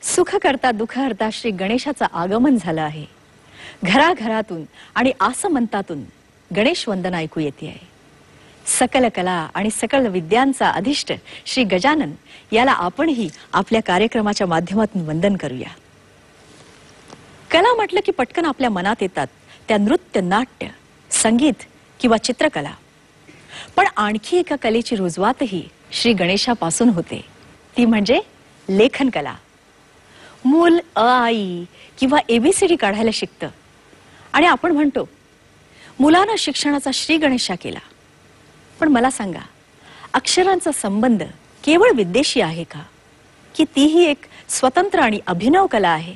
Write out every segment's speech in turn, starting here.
सुख करता दुःख हरता श्री गणेशाचं आगमन झालं आहे. घराघरातून आणि आसमंतातून गणेश वंदना ऐकू येते आहे. सकल कला आणि सकल विद्यांचा अधिष्ठ श्री गजानन याला आपणही आपल्या कार्यक्रमाच्या माध्यमातून वंदन करूया. कला म्हटलं की पटकन आपल्या मनात येतात त्या नृत्य, नाट्य, संगीत किंवा चित्रकला. पण आणखी एका कलेची रुजवातही श्री गणेशापासून होते, ती म्हणजे लेखन कला. मूल अ आई किंवा एबीसीडी काढायला शिकतं आणि आपण म्हणतो मुलानं शिक्षणाचा श्री गणेशा केला. पण मला सांगा, अक्षरांचा संबंध केवळ विद्येशी आहे का, की तीही एक स्वतंत्र आणि अभिनव कला आहे?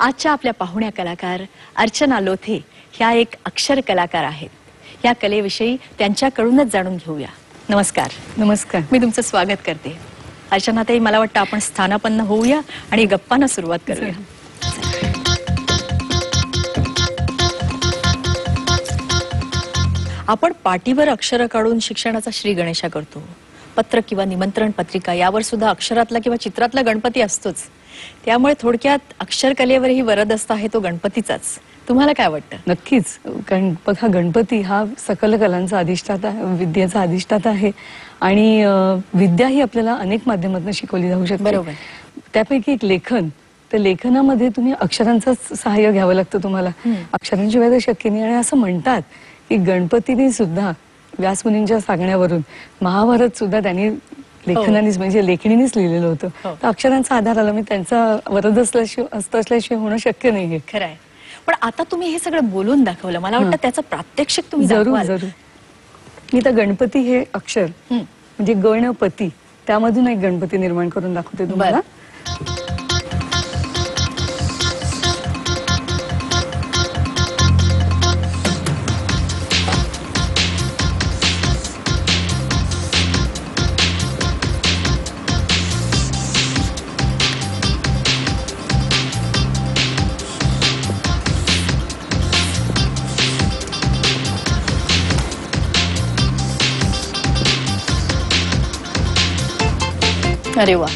आजच्या आपल्या पाहुण्या कलाकार अर्चना लोथे ह्या एक अक्षर कलाकार आहेत. या कलेविषयी त्यांच्याकडूनच जाणून घेऊया. नमस्कार. नमस्कार. मी तुमचं स्वागत करते. अर्चनाताई, मला वाटतं आपण स्थानापन्न होऊया आणि गप्पांना सुरुवात करूया. आपण पाटीवर अक्षर काढून शिक्षणाचा श्री गणेशा करतो. पत्र किंवा निमंत्रण पत्रिका यावर सुद्धा अक्षरातला किंवा चित्रातला गणपती असतोच. त्यामुळे थोडक्यात अक्षरकलेवरही वरदहस्त आहे तो गणपतीचाच. तुम्हाला काय वाटतं? नक्कीच. कारण बघा, गणपती हा सकल कलांचा अधिष्ठाता, विद्येचा अधिष्ठाता आहे आणि विद्या ही आपल्याला अनेक माध्यमातून शिकवली जाऊ शकते. बरोबर. त्यापैकी एक लेखन. तर लेखनामध्ये तुम्ही अक्षरांचंच सहाय्य घ्यावं लागतं तुम्हाला. अक्षरांशिवाय तर शक्य नाही. आणि असं म्हणतात की गणपतीने सुद्धा व्यासमुनींच्या सांगण्यावरून महाभारत सुद्धा त्यांनी लेखनानेच म्हणजे लेखणीनेच लिहिलेलं होतं. तर अक्षरांचा आधार आला. मी त्यांचा वरद असल्याशिवाय होणं शक्य नाहीये. खरं आहे. पण आता तुम्ही हे सगळं बोलून दाखवलं. मला वाटतं त्याचं प्रात्यक्षिक तुम्ही जरूर जरूर. मी तर गणपती हे अक्षर म्हणजे गणपती, त्यामधून एक गणपती निर्माण करून दाखवते तुम्हाला. अरे वा,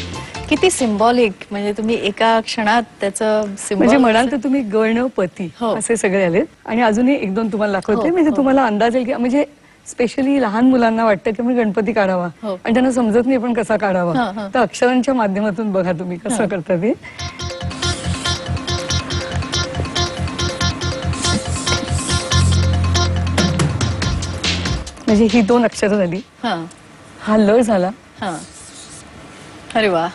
किती सिम्बॉलिक. म्हणजे तुम्ही एका क्षणात त्याचं म्हणजे म्हणाल तर तुम्ही गणपती असे सगळे आले. आणि अजूनही एक दोन तुम्हाला दाखवते म्हणजे तुम्हाला अंदाज येईल की म्हणजे स्पेशली लहान मुलांना वाटतं की मी गणपती काढावा आणि त्यांना समजत नाही पण कसा काढावा. तर अक्षरांच्या माध्यमातून बघा तुम्ही कसं करता ते. म्हणजे ही दोन अक्षरं झाली. हा ल झाला. अरे वा,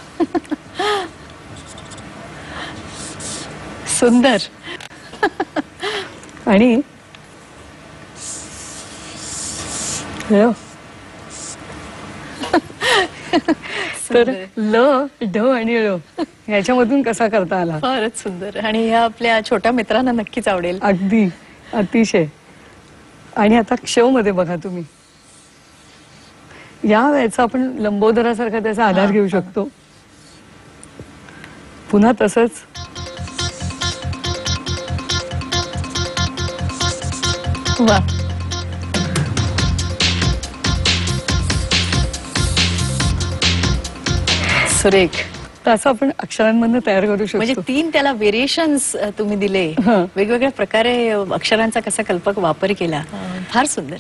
सुंदर. आणि तर ल, ढ आणि ळ याच्यामधून कसा करता आला. फारच सुंदर. आणि ह्या आपल्या छोट्या मित्रांना नक्कीच आवडेल. अगदी अतिशय. आणि आता क्षव मध्ये बघा तुम्ही, या वेळेचा आपण लंबोदरासारखा त्याचा आधार घेऊ शकतो. पुन्हा तसंच. वा, सुरेख. तसं आपण अक्षरांमधून तयार करू शकतो. म्हणजे 3 त्याला व्हेरिएशन्स तुम्ही दिले. वेगवेगळ्या प्रकारे अक्षरांचा कसा कल्पक वापर केला. फार सुंदर.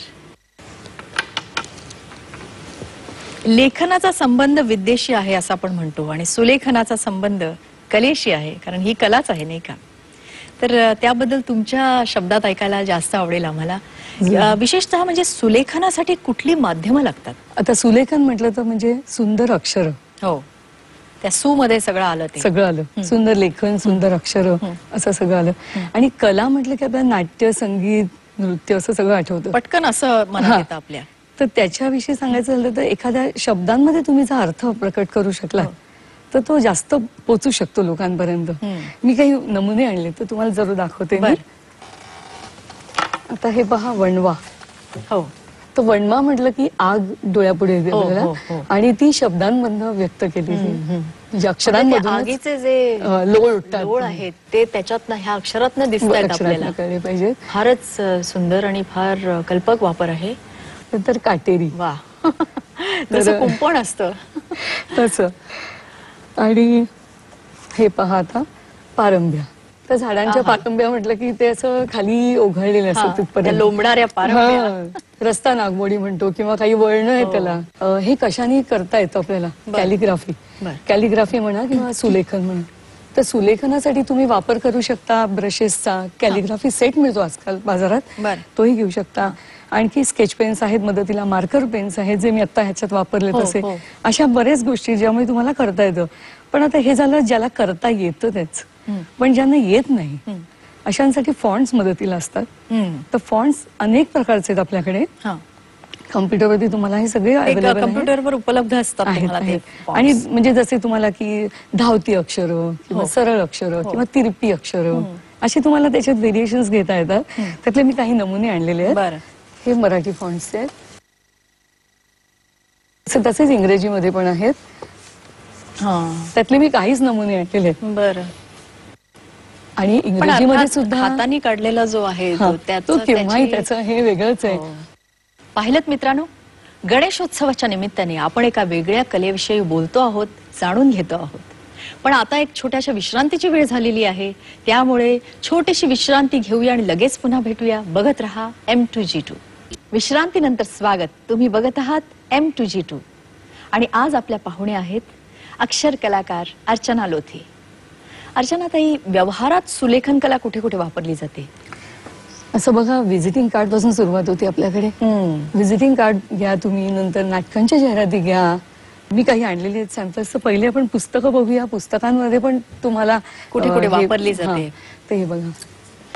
लेखनाचा संबंध विद्येशी आहे असं आपण म्हणतो आणि सुलेखनाचा संबंध कलेशी आहे, कारण ही कलाच आहे, नाही का? तर त्याबद्दल तुमच्या शब्दात ऐकायला जास्त आवडेल आम्हाला. विशेषतः म्हणजे सुलेखनासाठी कुठली माध्यमं लागतात? आता सुलेखन म्हटलं तर म्हणजे सुंदर अक्षर. हो, त्या सु मध्ये सगळं आलं. ते सगळं आलं. सुंदर लेखन, सुंदर अक्षर असं सगळं आलं. आणि कला म्हटलं की आपल्याला नाट्य, संगीत, नृत्य असं सगळं आठवतं पटकन असं मनात येतं आपल्या. तर त्याच्याविषयी सांगायचं झालं तर एखाद्या शब्दांमध्ये तुम्ही जर अर्थ प्रकट करू शकला तर तो जास्त पोचू शकतो लोकांपर्यंत. मी काही नमुने आणले तर तुम्हाला जरूर दाखवते. आता हे पहा, वणवा. हो, तर वणवा म्हटलं की आग डोळ्यापुढे येते आणि ती शब्दांमधनं व्यक्त केली. म्हणजे अक्षरांमधून आगीचे जे लोळ आहेत ते त्याच्यातनं ह्या अक्षरातनं दिसतात आपल्याला. पाहिजे. फारच सुंदर आणि फार कल्पक वापर आहे. तर काटेरी. वा, जसं कुंपण असतं तसं. आणि हे पहा आता पारंब्या. त्या झाडांच्या आहा. पारंब्या म्हटलं की ते असं खाली ओघळलेलं हा, असतं त्या तिथपर्यंत. लोंबणाऱ्या पारंब्या. हा, रस्ता नागमोडी म्हणतो किंवा काही वळण आहे हो. त्याला. हे कशाने करता येतं आपल्याला. बरं. कॅलिग्राफी. बरं. कॅलिग्राफी म्हणा किंवा सुलेखन म्हणा. तर सुलेखनासाठी तुम्ही वापर करू शकता ब्रशेसचा. कॅलिग्राफी सेट मिळतो आजकाल बाजारात. बरं. तोही घेऊ शकता. आणखी स्केच पेन्स आहेत मदतीला, मार्कर पेन्स आहेत जे मी आता ह्याच्यात वापरले हो, तसे. हो. अशा बऱ्याच गोष्टी ज्यामुळे तुम्हाला करता येतं. पण आता हे झालं ज्याला करता येतं तेच. पण ज्यांना येत नाही अशांसाठी फॉन्ट्स मदतीला असतात. तर फॉन्ट्स अनेक प्रकारचे आहेत आपल्याकडे. हा. कम्प्युटरवरती तुम्हाला हे सगळे ते available आहेत. कम्प्युटरवर उपलब्ध असतात आहेत, तुम्हाला ते आहेत. fonts. आणि म्हणजे जसे तुम्हाला की धावती अक्षरं किंवा हो. सरळ अक्षरं हो. किंवा तिरपी अक्षरं असे तुम्हाला त्याच्यात व्हेरिएशन्स घेता येतात. त्यातले मी काही नमुने आणलेले आहेत. बरं. हे मराठी फॉन्ट्स आहेत. तसेच इंग्रजीमध्ये पण आहेत. हा. त्यातले मी काहीच नमुने आणलेले आहेत. बरं. आणि पण इंग्रजीमध्ये अर्थात सुद्धा हाताने काढलेला जो आहे हा, त्याचं- तो केव्हाही त्याची- त्याचं हे वेगळंच आहे. हो. पाहिलंत मित्रांनो, गणेशोत्सवाच्या निमित्ताने आपण एका वेगळ्या कलेविषयी बोलतो आहोत, जाणून घेतो आहोत. पण आता एक छोट्याशा विश्रांतीची वेळ झालेली आहे. त्यामुळे छोटीशी विश्रांती घेऊया आणि लगेच पुन्हा भेटूया. बघत रहा M2G2. विश्रांतीनंतर स्वागत. तुम्ही बघत आहात M2G2. आणि आज आपल्या पाहुणे आहेत अक्षर कलाकार अर्चना लोथे. अर्चना ताई, व्यवहारात सुलेखन कला कुठे कुठे वापरली जाते? असं बघा, व्हिजिटिंग कार्ड पासून सुरुवात होती आपल्याकडे. व्हिजिटिंग कार्ड घ्या तुम्ही, नंतर नाटकांच्या जाहिराती घ्या. मी काही आणलेली आहेत सॅम्पल्स. तर पहिले आपण पुस्तकं बघूया. पुस्तकांमध्ये पण तुम्हाला कुठे कुठे हे- वापरली जाते. हा, ते हे बघा.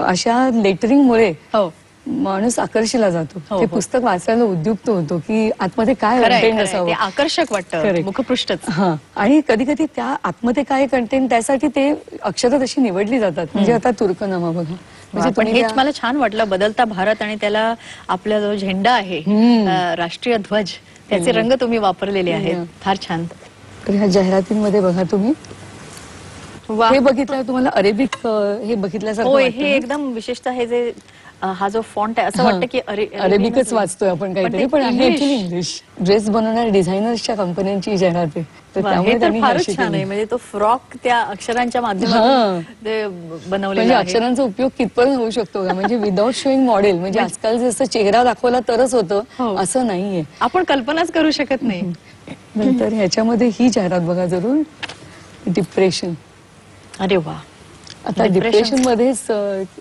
अशा लेटरिंगमुळे हो, माणूस आकर्षिला जातो. हो, ते हो. पुस्तक वाचायला उद्युक्त होतो की आतमध्ये काय खरंय, कंटेंट खरंय. असावं. ते आकर्षक वाटतं Correct. मुखपृष्ठच. हा, आणि कधी कधी त्या आतमध्ये काय कंटेंट त्यासाठी ते अक्षरं तशी निवडली जातात. म्हणजे आता तुर्कनामा बघा. म्हणजे पण तुम्ही हेच त्या- मला छान वाटलं. बदलता भारत आणि त्याला आपला जो झेंडा आहे, राष्ट्रीय ध्वज, त्याचे रंग तुम्ही वापरलेले आहेत. फार छान. तर ह्या जाहिरातींमध्ये बघा तुम्ही वा. हे बघितलं तुम्हाला अरेबिक हे बघितल्यासारखं होय, वाटतं हे ना? एकदम विशेषतः हे जे हा जो फॉन्ट आहे असं हा. वाटतं की अरेबिकच वाचतोय आपण काहीतरी, ते पण आहे English. Actually English. ड्रेस बनवणाऱ्या डिझायनर्सच्या कंपन्यांची जाहिरात आहे. तर वा, त्यामुळे हे तर त्यांनी फारच अशी छान केली. आहे. म्हणजे तो फ्रॉक त्या अक्षरांच्या हा. माध्यमातून ते बनवलेला म्हणजे आहे. अक्षरांचा उपयोग कितपर्यंत होऊ शकतो का? म्हणजे विदाऊट शोईंग मॉडेल. म्हणजे आजकाल जसं चेहरा दाखवला तरच हो. होतं असं नाहीये. आपण कल्पनाच करू शकत नाही. नंतर ह्याच्यामध्ये ही जाहिरात बघा जरूर. डिप्रेशन. अरे वा. आता Depression. डिप्रेशन मध्येच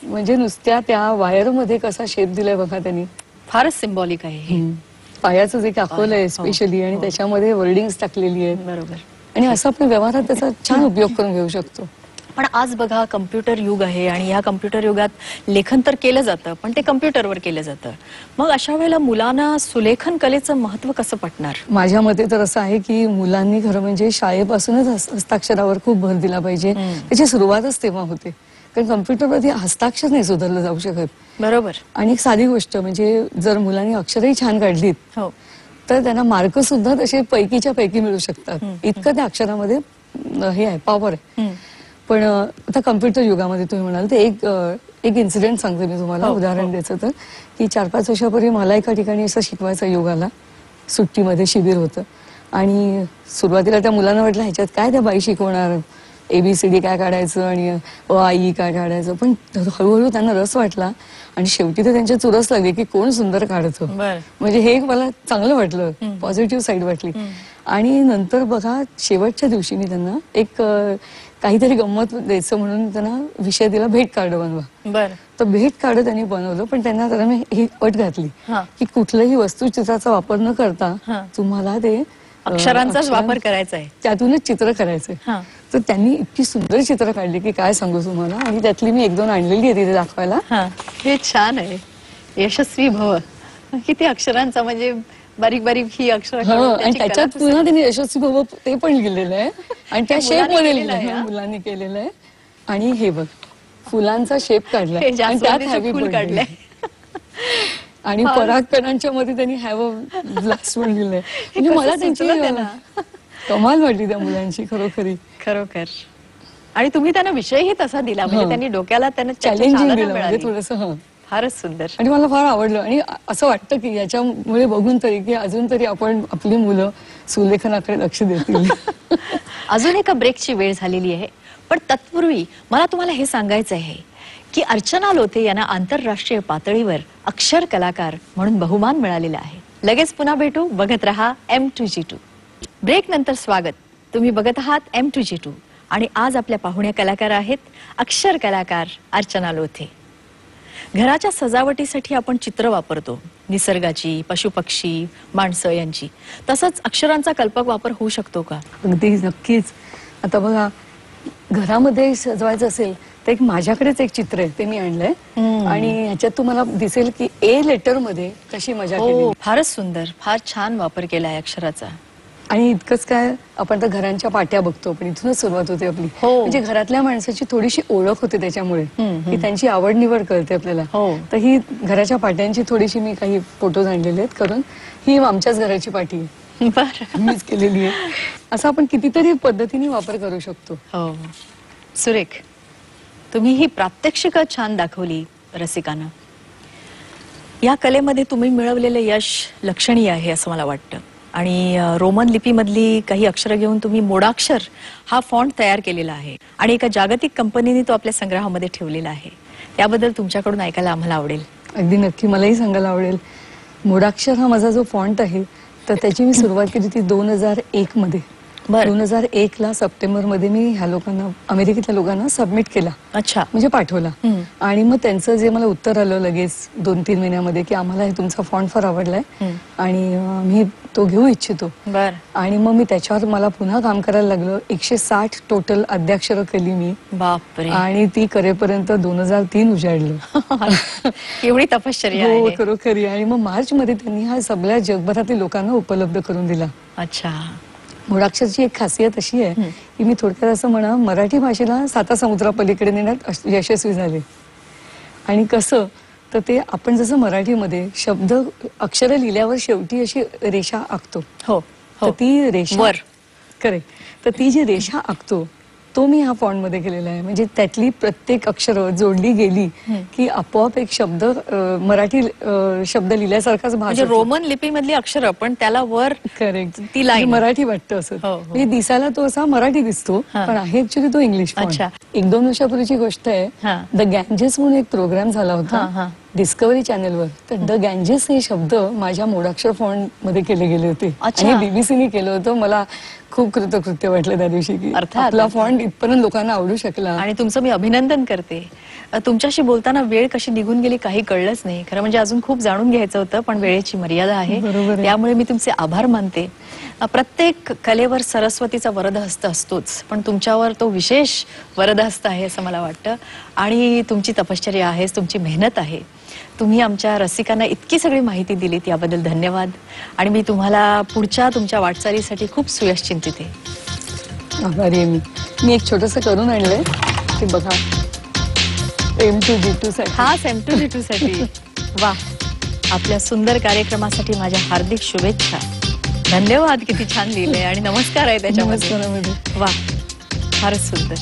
म्हणजे नुसत्या त्या वायर मध्ये कसा शेप दिलाय बघा त्यांनी. फारच सिम्बॉलिक आहे हे. पायाचं जे कापलं आहे हो, स्पेशली, आणि हो. त्याच्यामध्ये वर्डिंग्स टाकलेली आहेत. बरोबर. आणि असं आपण व्यवहारात त्याचा छान उपयोग करून घेऊ शकतो. पण आज बघा, कम्प्युटर युग आहे आणि या कम्प्युटर युगात लेखन तर केलं जातं, पण ते कम्प्युटरवर केलं जातं. मग अशा वेळेला मुलांना सुलेखन कलेचं महत्व कसं पटणार? माझ्या मते तर असं आहे की मुलांनी खरं म्हणजे शाळेपासूनच हस्ताक्षरावर खूप भर दिला पाहिजे. त्याची सुरुवातच तेव्हा होते. कारण कम्प्युटरवरती हस्ताक्षर नाही सुधारलं जाऊ शकत. बरोबर. आणि एक साधी गोष्ट म्हणजे जर मुलांनी अक्षरही छान काढलीत हो. तर त्यांना मार्क सुद्धा तसे पैकीच्या पैकी मिळू शकतात. इतकं त्या अक्षरामध्ये हे आहे, पॉवर आहे. पण आता कम्प्युटर युगामध्ये तुम्ही म्हणाल ते एक इन्सिडेंट सांगते मी तुम्हाला. उदाहरण द्यायचं तर की 4-5 वर्षापूर्वी मला एका ठिकाणी असं शिकवायचा योग आला. सुट्टीमध्ये शिबिर होतं आणि सुरुवातीला त्या मुलांना वाटलं ह्याच्यात काय त्या बाई शिकवणार, ABCD काय काढायचं आणि आई काय काढायचं. पण हळूहळू त्यांना रस वाटला आणि शेवटी तर त्यांच्या चुरस लागली की कोण सुंदर काढतं. बर. म्हणजे हे एक मला चांगलं वाटलं, पॉझिटिव्ह साईड वाटली. आणि नंतर बघा शेवटच्या दिवशी मी त्यांना एक काहीतरी गंमत द्यायचं म्हणून त्यांना विषय दिला, भेट कार्ड बनवा. बर. तर भेट कार्ड त्यांनी बनवलं. पण त्यांना मी ही अट घातली हा. की कुठल्याही वस्तुचित्राचा वापर न करता हा. तुम्हाला ते अक्षरांचाच वापर करायचा आहे. त्यातूनच चित्र करायचंय. हा. तर त्यांनी इतकी सुंदर चित्र काढली की काय सांगू तुम्हाला. आणि त्यातली मी 1-2 आणलेली आहे तिथे दाखवायला. हा. हे छान आहे. यशस्वी भव. किती अक्षरांचा, म्हणजे बारीक बारीक ही अक्षर हा, आणि त्याच्यात पुन्हा त्यांनी यशस्वी भव ते पण लिहिलेलं आहे. आणि त्या ते शेप मुलांनी मध्ये केलेलं आहे, लिहिलंय, हा? मुलांनी केलेलं आहे. आणि हे बघ, फुलांचा शेप काढलाय हे आणि त्यात जास्वंदीचं हॅवी फूल बर्थडे. काढलंय. आणि परागकणांच्या मध्ये त्यांनी हॅव अ ब्लास्ट पण लिहिलंय. म्हणजे कसं मला त्यांची सुचलं त्याला? कमाल वाटली त्या मुलांची खरोखरी. खरोखर. आणि तुम्ही त्यांना विषयही तसा दिला, म्हणजे हा. त्यांनी डोक्याला त्यांना त्याची चॅलेंजिंग चालना दिलं म्हणजे मिळाली. थोडंसं. फारच सुंदर. आणि मला फार आवडलं. आणि असं वाटतं की याच्यामुळे बघून तरी की अजून तरी आपण आपली मुलं सुलेखनाकडे लक्ष देतील. अजून एका ब्रेकची वेळ झालेली आहे, पण तत्पूर्वी मला तुम्हाला हे सांगायचं आहे की अर्चना लोथे यांना आंतरराष्ट्रीय पातळीवर अक्षर कलाकार म्हणून बहुमान मिळालेला आहे. लगेच पुन्हा भेटू. बघत रहा M2G2. ब्रेक नंतर स्वागत. तुम्ही बघत आहात M2G2 आणि आज आपल्या पाहुण्या कलाकार आहेत अक्षर कलाकार अर्चना लोथे. घराच्या सजावटीसाठी आपण चित्र वापरतो, निसर्गाची, पशुपक्षी, माणसं यांची. तसंच अक्षरांचा कल्पक वापर होऊ शकतो का? अगदी नक्कीच. आता बघा, घरामध्ये सजवायचं असेल तर एक माझ्याकडेच एक चित्र आहे, ते मी आणलंय आणि ह्याच्यात तुम्हाला दिसेल की ए लेटर मध्ये कशी मजा केली. फारच सुंदर, फार छान वापर केला आहे अक्षराचा. आणि इतकंच काय, आपण तर घरांच्या पाट्या बघतो, पण इथूनच सुरुवात होते आपली. म्हणजे घरातल्या माणसाची थोडीशी ओळख होते त्याच्यामुळे, की त्यांची आवड निवड कळते आपल्याला. तर ही घराच्या पाट्यांची थोडीशी मी काही फोटोज आणलेले आहेत करून. ही आमच्याच घराची पाटी आहे, मीच केलेली आहे. असं आपण कितीतरी पद्धतीने वापर करू शकतो. हो, सुरेख. तुम्ही ही प्रात्यक्षिक छान दाखवली रसिकांना. या कलेमध्ये तुम्ही मिळवलेले यश लक्षणीय आहे असं मला वाटतं. आणि रोमन लिपीमधली काही अक्षरं घेऊन तुम्ही मोडाक्षर हा फॉन्ट तयार केलेला आहे आणि एका जागतिक कंपनीने तो आपल्या संग्रहामध्ये ठेवलेला आहे. त्याबद्दल तुमच्याकडून ऐकायला आम्हाला आवडेल. अगदी नक्की, मलाही सांगायला आवडेल. मोडाक्षर हा माझा जो फॉन्ट आहे, तर त्याची मी सुरुवात केली ती 2001 मध्ये. 2001 ला सप्टेंबर मध्ये मी ह्या लोकांना, अमेरिकेतल्या लोकांना सबमिट केला. अच्छा. म्हणजे पाठवला. आणि मग त्यांचं जे मला उत्तर आलं लगेच 2-3 महिन्यामध्ये की आम्हाला हे तुमचा फॉन्ट फार आवडलाय आणि मी तो घेऊ इच्छितो. आणि मग मी त्याच्यावर मला पुन्हा काम करायला लागलं. 160 टोटल अद्याक्षरं केली मी. बापरे. आणि ती करेपर्यंत 2003 उजाडलं. एवढी तपश्चर्या. हो, खरोखरी. आणि मग मार्च मध्ये त्यांनी हा सगळ्या जगभरातील लोकांना उपलब्ध करून दिला. अच्छा. मोडाक्षरची एक खासियत अशी आहे की मी थोडक्यात असं म्हणा, मराठी भाषेला 7 समुद्रापलीकडे नेण्यात यशस्वी झाले. आणि कसं, तर ते आपण जसं मराठीमध्ये शब्द अक्षर लिहिल्यावर शेवटी अशी रेषा आखतो. हो, तर ती रेषा वर करेक्ट. तर ती जी रेषा आखतो तो मी ह्या फॉन्ट मध्ये केलेला आहे. म्हणजे त्यातली प्रत्येक अक्षर जोडली गेली की आपोआप एक शब्द, मराठी शब्द लिहिल्यासारखाच भास. म्हणजे रोमन लिपी मधली अक्षर पण त्याला वर करेक्ट ती लाईन मराठी वाटतं असं. म्हणजे दिसायला तो असा मराठी दिसतो, पण आहे ऍक्च्युली तो इंग्लिश फॉन्ट. 1-2 वर्षापूर्वीची गोष्ट आहे. द गँजेस म्हणून एक प्रोग्राम झाला होता डिस्कव्हरी चॅनलवर. तर द गँजेस हे शब्द माझ्या मोडाक्षर फॉन्ट मध्ये केले गेले होते आणि बीबीसीने केलं होतं. मला खूप कृतकृत्य वाटलं त्या दिवशी की आपला फॉन्ट इथपर्यंत लोकांना आवडू शकला. आणि तुमचं मी अभिनंदन करते. तुमच्याशी बोलताना वेळ कशी निघून गेली काही कळलंच नाही. खरं म्हणजे अजून खूप जाणून घ्यायचं होतं, पण वेळेची मर्यादा आहे. त्यामुळे मी तुमचे आभार मानते. प्रत्येक कलेवर सरस्वतीचा वरदहस्त असतोच, पण तुमच्यावर तो विशेष वरदहस्त आहे असं मला वाटतं. आणि तुमची तपश्चर्या आहे, तुमची मेहनत आहे. तुम्ही आमच्या रसिकांना इतकी सगळी माहिती दिली त्याबद्दल धन्यवाद. आणि मी तुम्हाला पुढच्या तुमच्या वाटचालीसाठी खूप सुयश चिंतित आहे. आभारी आहे मी एक छोटंसं करून आणलंय की बघा, M2G2 साठी. खास M2G2 साठी. वा, आपल्या सुंदर कार्यक्रमासाठी माझ्या हार्दिक शुभेच्छा. धन्यवाद. किती छान लिहिलंय आणि नमस्कार आहे त्याच्यामध्ये. नमस्कारामध्ये. वा, फारच सुंदर.